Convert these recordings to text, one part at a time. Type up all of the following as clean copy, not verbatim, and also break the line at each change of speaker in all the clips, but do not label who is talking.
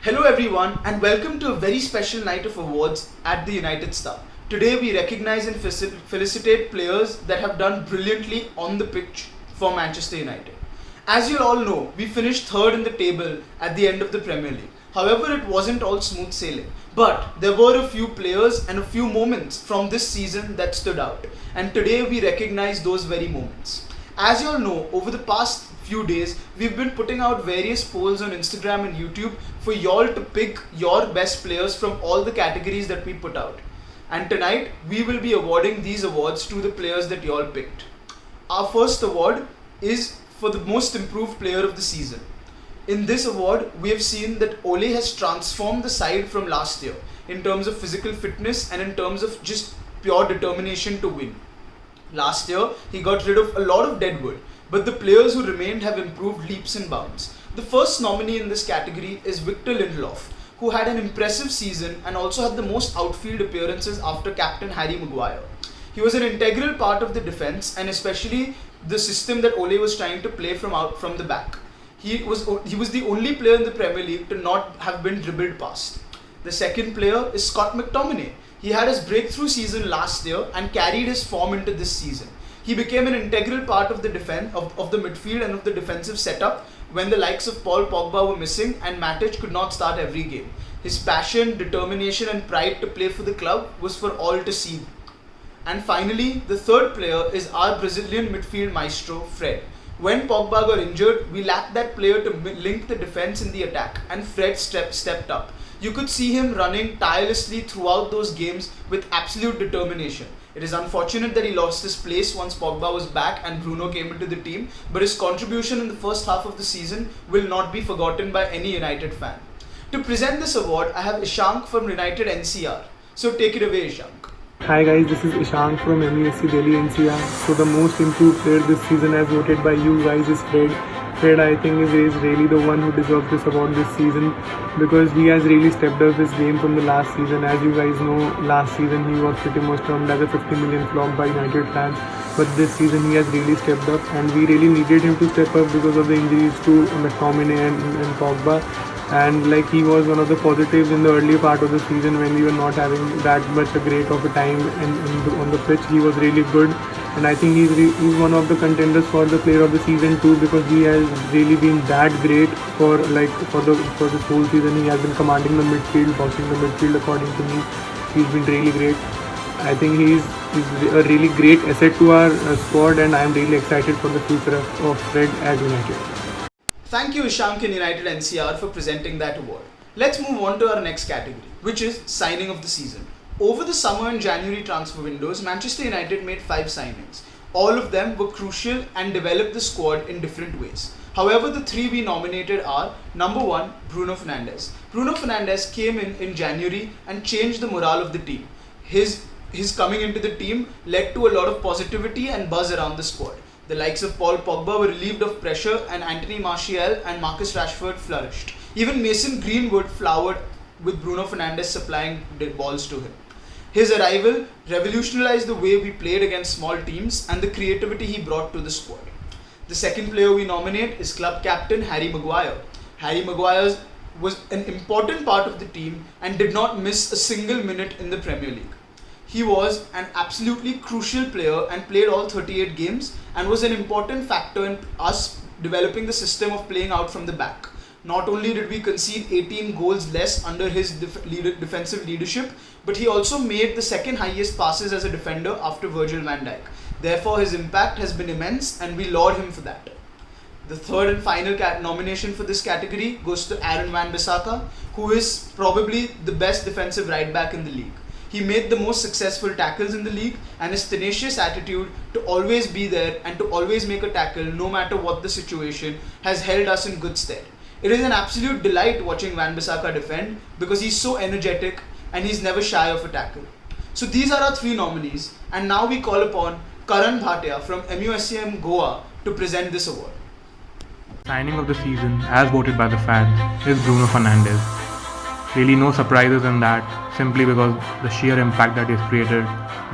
Hello everyone and welcome to a very special night of awards at the United Star. Today we recognize and felicitate players that have done brilliantly on the pitch for Manchester United. As you all know, we finished third in the table at the end of the Premier League. However, it wasn't all smooth sailing. But there were a few players and a few moments from this season that stood out. And today we recognize those very moments. As you all know, over the past few days, we've been putting out various polls on Instagram and YouTube for y'all to pick your best players from all the categories that we put out. And tonight, we will be awarding these awards to the players that y'all picked. Our first award is for the most improved player of the season. In this award, we have seen that Ole has transformed the side from last year in terms of physical fitness and in terms of just pure determination to win. Last year, he got rid of a lot of deadwood, but the players who remained have improved leaps and bounds. The first nominee in this category is Victor Lindelof, who had an impressive season and also had the most outfield appearances after captain Harry Maguire. He was an integral part of the defence and especially the system that Ole was trying to play from the back. He was the only player in the Premier League to not have been dribbled past. The second player is Scott McTominay. He had his breakthrough season last year and carried his form into this season. He became an integral part of the of the midfield and of the defensive setup when the likes of Paul Pogba were missing and Matic could not start every game. His passion, determination and pride to play for the club was for all to see. And finally, the third player is our Brazilian midfield maestro, Fred. When Pogba got injured, we lacked that player to link the defense in the attack and Fred stepped up. You could see him running tirelessly throughout those games with absolute determination. It is unfortunate that he lost his place once Pogba was back and Bruno came into the team, but his contribution in the first half of the season will not be forgotten by any United fan. To present this award, I have Ishank from United NCR. So take it away, Ishank.
Hi guys, this is Ishank from MUSC Delhi NCR. So the most improved player this season as voted by you guys is Fred. Fred I think is really the one who deserves this award this season because he has really stepped up his game from the last season. As you guys know, last season he was pretty much termed as a 50 million flop by United fans. But this season he has really stepped up and we really needed him to step up because of the injuries to McTominay and Pogba. And like he was one of the positives in the early part of the season when we were not having that much a great of a time on the pitch. He was really good and I think he's one of the contenders for the player of the season too because he has really been that great for this whole season. He has been commanding the midfield, bossing the midfield according to me. He's been really great. I think he's a really great asset to our squad and I'm really excited for the future of Fred at United.
Thank you Ishank and United NCR for presenting that award. Let's move on to our next category, which is signing of the season. Over the summer and January transfer windows, Manchester United made 5 signings. All of them were crucial and developed the squad in different ways. However, the 3 we nominated are number 1, Bruno Fernandes. Bruno Fernandes came in January and changed the morale of the team. His coming into the team led to a lot of positivity and buzz around the squad. The likes of Paul Pogba were relieved of pressure and Anthony Martial and Marcus Rashford flourished. Even Mason Greenwood flowered with Bruno Fernandes supplying balls to him. His arrival revolutionized the way we played against small teams and the creativity he brought to the squad. The second player we nominate is club captain Harry Maguire. Harry Maguire was an important part of the team and did not miss a single minute in the Premier League. He was an absolutely crucial player and played all 38 games and was an important factor in us developing the system of playing out from the back. Not only did we concede 18 goals less under his defensive leadership, but he also made the second highest passes as a defender after Virgil van Dijk. Therefore, his impact has been immense and we laud him for that. The third and final nomination for this category goes to Aaron Wan-Bissaka, who is probably the best defensive right back in the league. He made the most successful tackles in the league and his tenacious attitude to always be there and to always make a tackle no matter what the situation has held us in good stead. It is an absolute delight watching Wan-Bissaka defend because he's so energetic and he's never shy of a tackle. So these are our 3 nominees and now we call upon Karan Bhatia from MUSCM Goa to present this award.
Signing of the season, as voted by the fans, is Bruno Fernandes. Really no surprises in that, simply because the sheer impact that he's created,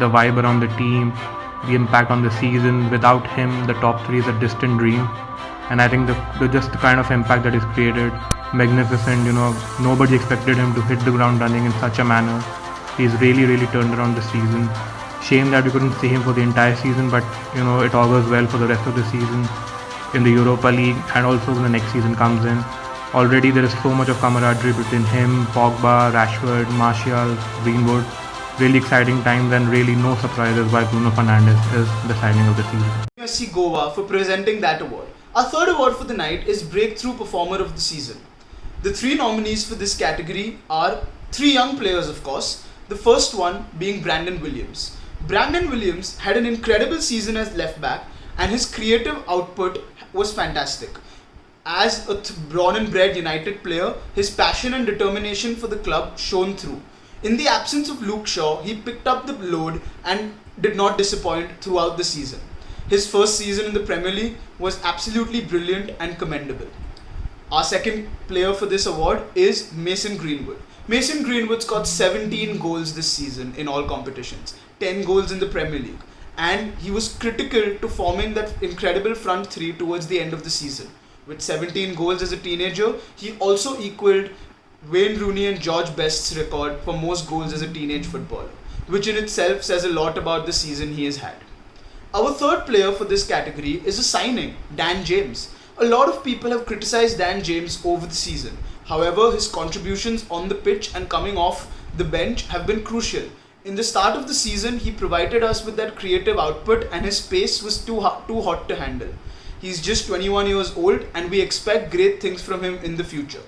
the vibe around the team, the impact on the season. Without him, the top three is a distant dream. And I think just the kind of impact that he's created, magnificent. Nobody expected him to hit the ground running in such a manner. He's really turned around the season. Shame that we couldn't see him for the entire season, but it augurs well for the rest of the season in the Europa League, and also when the next season comes in. Already there is so much of camaraderie between him, Pogba, Rashford, Martial, Greenwood. Really exciting times, and really no surprises why Bruno Fernandes is the signing of the season.
USC Goa for presenting that award. Our third award for the night is Breakthrough Performer of the Season. The three nominees for this category are three young players, of course. The first one being Brandon Williams. Brandon Williams had an incredible season as left back, and his creative output was fantastic. As a born and bred United player, his passion and determination for the club shone through. In the absence of Luke Shaw, he picked up the load and did not disappoint throughout the season. His first season in the Premier League was absolutely brilliant and commendable. Our second player for this award is Mason Greenwood. Mason Greenwood scored 17 goals this season in all competitions, 10 goals in the Premier League, and he was critical to forming that incredible front three towards the end of the season. With 17 goals as a teenager, he also equaled Wayne Rooney and George Best's record for most goals as a teenage footballer, which in itself says a lot about the season he has had. Our third player for this category is a signing, Dan James. A lot of people have criticized Dan James over the season. However, his contributions on the pitch and coming off the bench have been crucial. In the start of the season, he provided us with that creative output, and his pace was too hot to handle. He's just 21 years old, and we expect great things from him in the future.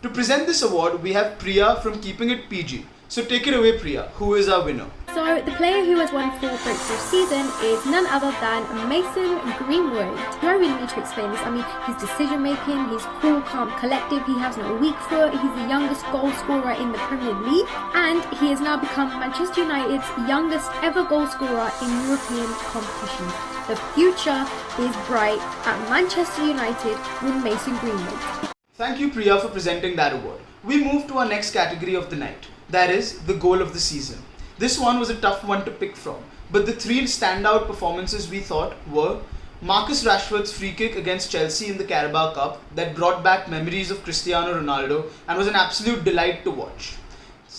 To present this award, we have Priya from Keeping It PG. So take it away, Priya. Who is our winner?
So the player who has won for Breakthrough Season is none other than Mason Greenwood. Do I really need to explain this? I mean, his decision making, he's cool, calm, collective, he has no weak foot, he's the youngest goal scorer in the Premier League, and he has now become Manchester United's youngest ever goal scorer in European competition. The future is bright at Manchester United with Mason Greenwood.
Thank you, Priya, for presenting that award. We move to our next category of the night. That is the goal of the season. This one was a tough one to pick from, but the three standout performances we thought were Marcus Rashford's free kick against Chelsea in the Carabao Cup that brought back memories of Cristiano Ronaldo and was an absolute delight to watch.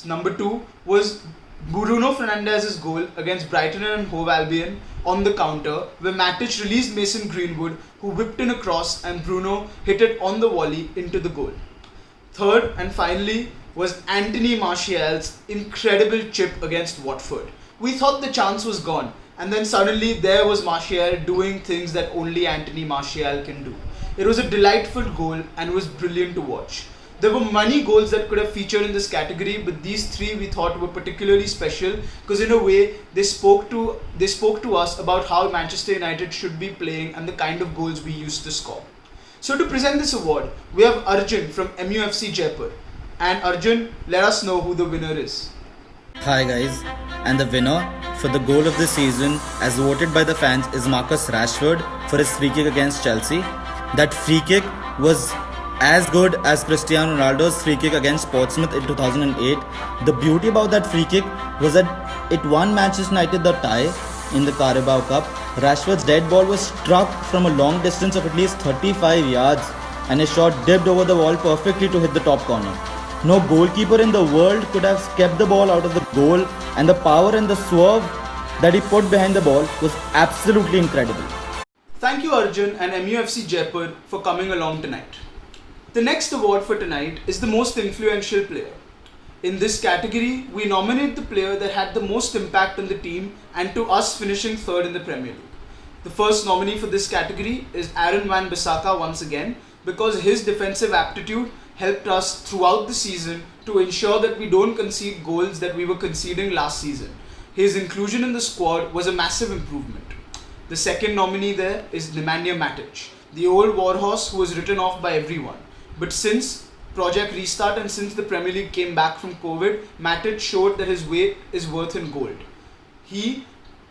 Number 2 was Bruno Fernandes' goal against Brighton and Hove Albion on the counter, where Matic released Mason Greenwood, who whipped in a cross, and Bruno hit it on the volley into the goal. Third and finally was Anthony Martial's incredible chip against Watford. We thought the chance was gone, and then suddenly there was Martial doing things that only Anthony Martial can do. It was a delightful goal and was brilliant to watch. There were many goals that could have featured in this category, but these three we thought were particularly special because in a way they spoke to us about how Manchester United should be playing and the kind of goals we used to score. So to present this award, we have Arjun from MUFC Jaipur. And Arjun, let us know who the winner is.
Hi guys, and the winner for the goal of the season as voted by the fans is Marcus Rashford for his free kick against Chelsea. That free kick was as good as Cristiano Ronaldo's free kick against Portsmouth in 2008. The beauty about that free kick was that it won Manchester United the tie in the Carabao Cup. Rashford's dead ball was struck from a long distance of at least 35 yards and his shot dipped over the wall perfectly to hit the top corner. No goalkeeper in the world could have kept the ball out of the goal, and the power and the swerve that he put behind the ball was absolutely incredible.
Thank you, Arjun and MUFC Jaipur, for coming along tonight. The next award for tonight is the most influential player. In this category, we nominate the player that had the most impact on the team and to us finishing third in the Premier League. The first nominee for this category is Aaron Wan-Bissaka once again, because his defensive aptitude helped us throughout the season to ensure that we don't concede goals that we were conceding last season. His inclusion in the squad was a massive improvement. The second nominee there is Nemanja Matic, the old warhorse who was written off by everyone. But since Project Restart and since the Premier League came back from COVID, Matic showed that his weight is worth in gold. He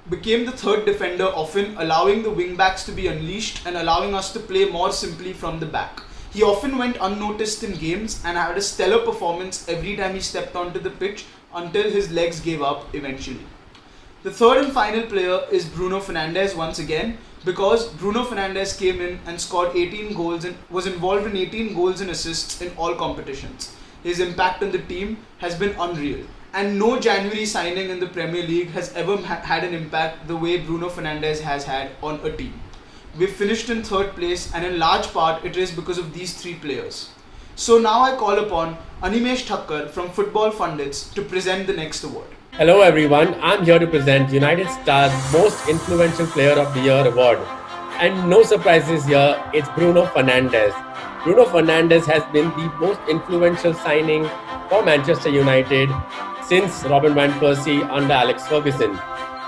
became the third defender, often allowing the wing-backs to be unleashed and allowing us to play more simply from the back. He often went unnoticed in games and had a stellar performance every time he stepped onto the pitch until his legs gave up eventually. The third and final player is Bruno Fernandes once again, because Bruno Fernandes came in and scored 18 goals and was involved in 18 goals and assists in all competitions. His impact on the team has been unreal, and no January signing in the Premier League has ever had an impact the way Bruno Fernandes has had on a team. We've finished in third place, and in large part it is because of these three players. So now I call upon Animesh Thakkar from Football Pundits to present the next award.
Hello everyone, I'm here to present United Star's Most Influential Player of the Year award. And no surprises here, it's Bruno Fernandes. Bruno Fernandes has been the most influential signing for Manchester United since Robin van Persie under Alex Ferguson.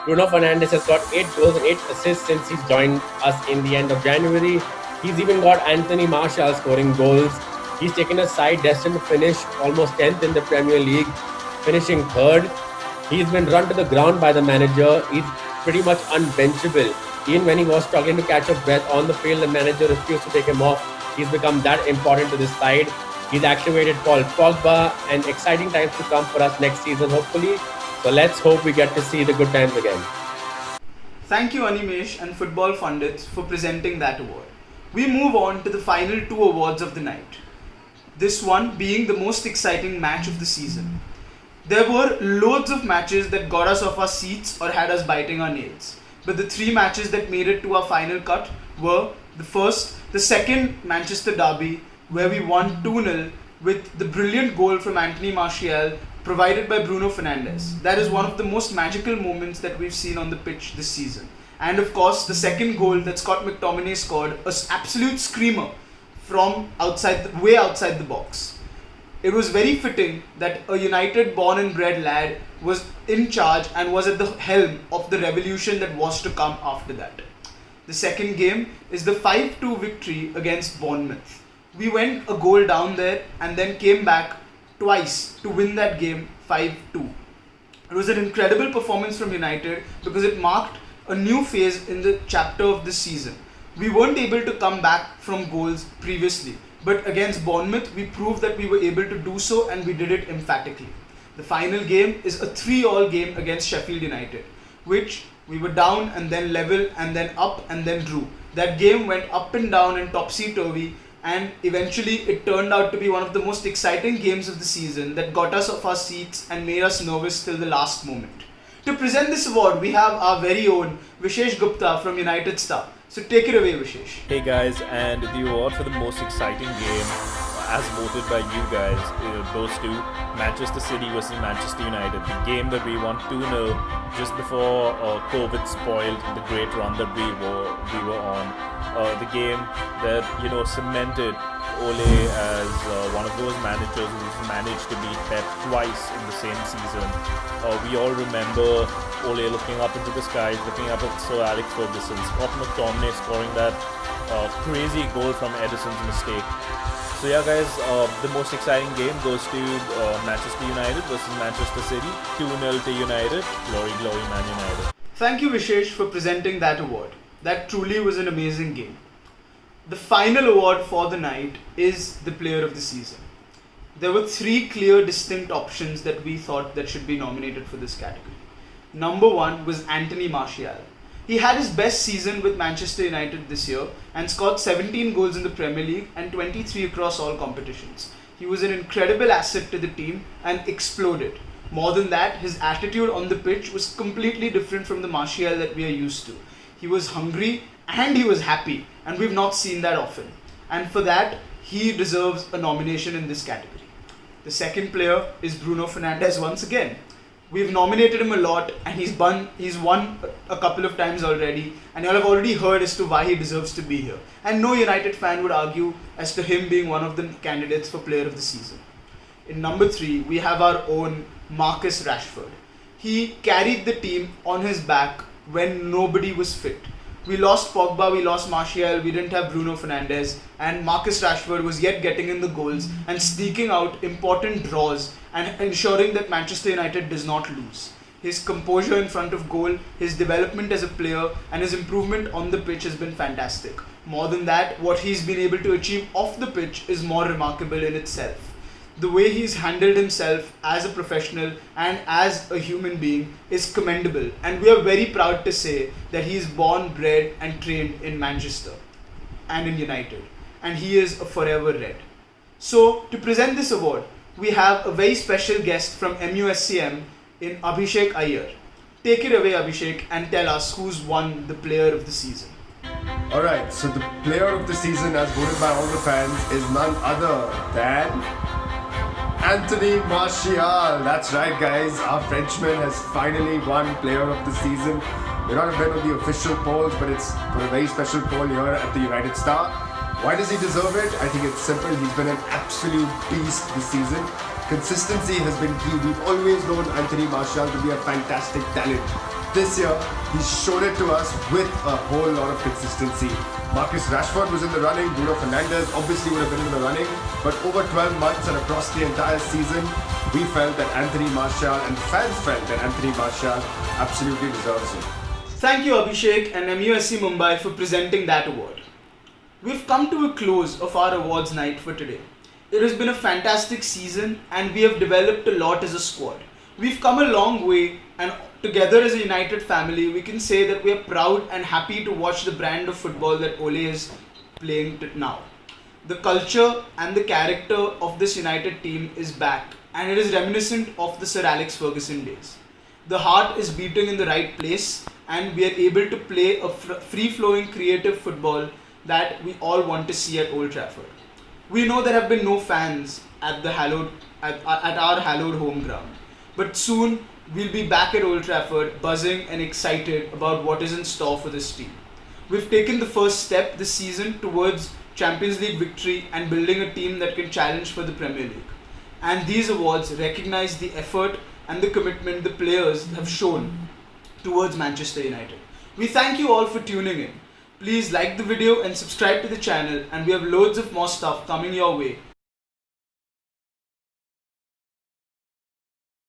Bruno Fernandes has got 8 goals and 8 assists since he's joined us in the end of January. He's even got Anthony Martial scoring goals. He's taken a side destined to finish almost 10th in the Premier League, finishing 3rd. He's been run to the ground by the manager. He's pretty much unbenchable. Even when he was struggling to catch a breath on the field, the manager refused to take him off. He's become that important to this side. He's activated Paul Pogba, and exciting times to come for us next season, hopefully. So let's hope we get to see the good times again.
Thank you, Animesh and Football Pundits, for presenting that award. We move on to the final 2 awards of the night. This one being the most exciting match of the season. There were loads of matches that got us off our seats or had us biting our nails. But the 3 matches that made it to our final cut were the second Manchester derby, where we won 2-0 with the brilliant goal from Anthony Martial provided by Bruno Fernandes. That is one of the most magical moments that we've seen on the pitch this season. And of course, the second goal that Scott McTominay scored, an absolute screamer from way outside the box. It was very fitting that a United born and bred lad was in charge and was at the helm of the revolution that was to come after that. The second game is the 5-2 victory against Bournemouth. We went a goal down there and then came back twice to win that game 5-2. It was an incredible performance from United because it marked a new phase in the chapter of this season. We weren't able to come back from goals previously, but against Bournemouth we proved that we were able to do so, and we did it emphatically. The final game is a 3-3 game against Sheffield United, which we were down and then level and then up and then drew. That game went up and down and topsy-turvy, and eventually it turned out to be one of the most exciting games of the season that got us off our seats and made us nervous till the last moment. To present this award, we have our very own Vishesh Gupta from United Star. So take it away, Vishesh.
Hey guys, and the award for the most exciting game, as voted by you guys, goes to Manchester City versus Manchester United. The game that we won 2-0 just before COVID spoiled the great run that we were on. The game that cemented Ole as one of those managers who's managed to beat Pep twice in the same season. We all remember Ole looking up into the skies, looking up at Sir Alex Ferguson, Scott McTominay scoring that crazy goal from Edison's mistake. So yeah guys, the most exciting game goes to Manchester United versus Manchester City. 2-0 to United. Glory, glory, Man United.
Thank you, Vishesh, for presenting that award. That truly was an amazing game. The final award for the night is the Player of the Season. There were 3 clear, distinct options that we thought that should be nominated for this category. Number 1 was Anthony Martial. He had his best season with Manchester United this year and scored 17 goals in the Premier League and 23 across all competitions. He was an incredible asset to the team and exploded. More than that, his attitude on the pitch was completely different from the Martial that we are used to. He was hungry and he was happy, and we've not seen that often. And for that, he deserves a nomination in this category. The second player is Bruno Fernandes once again. We've nominated him a lot, and he's won a couple of times already, and you all have already heard as to why he deserves to be here. And no United fan would argue as to him being one of the candidates for Player of the Season. In number 3, we have our own Marcus Rashford. He carried the team on his back when nobody was fit. We lost Pogba, we lost Martial, we didn't have Bruno Fernandes, and Marcus Rashford was yet getting in the goals and sneaking out important draws and ensuring that Manchester United does not lose. His composure in front of goal, his development as a player, and his improvement on the pitch has been fantastic. More than that, what he's been able to achieve off the pitch is more remarkable in itself. The way he's handled himself as a professional and as a human being is commendable, and we are very proud to say that he is born, bred, and trained in Manchester and in United, and he is a forever Red. So, to present this award, we have a very special guest from MUSCM in Abhishek Iyer. Take it away, Abhishek, and tell us who's won the Player of the Season.
Alright, so the player of the season as voted by all the fans is none other than Anthony Martial. That's right, guys. Our Frenchman has finally won player of the season. We're not a bit of the official polls, but it's for a very special poll here at the United Star. Why does he deserve it? I think it's simple. He's been an absolute beast this season. Consistency has been key. We've always known Anthony Martial to be a fantastic talent. This year, he's shown it to us with a whole lot of consistency. Marcus Rashford was in the running, Bruno Fernandes obviously would have been in the running, but over 12 months and across the entire season, we felt that Anthony Martial and fans felt that Anthony Martial absolutely deserves it.
Thank you, Abhishek and MUSC Mumbai for presenting that award. We've come to a close of our awards night for today. It has been a fantastic season and we have developed a lot as a squad. We've come a long way, and together as a United family, we can say that we are proud and happy to watch the brand of football that Ole is playing now. The culture and the character of this United team is back, and it is reminiscent of the Sir Alex Ferguson days. The heart is beating in the right place, and we are able to play a free-flowing creative football that we all want to see at Old Trafford. We know there have been no fans at our hallowed home ground, but soon we'll be back at Old Trafford buzzing and excited about what is in store for this team. We've taken the first step this season towards Champions League victory and building a team that can challenge for the Premier League. And these awards recognize the effort and the commitment the players have shown towards Manchester United. We thank you all for tuning in. Please like the video and subscribe to the channel, and we have loads of more stuff coming your way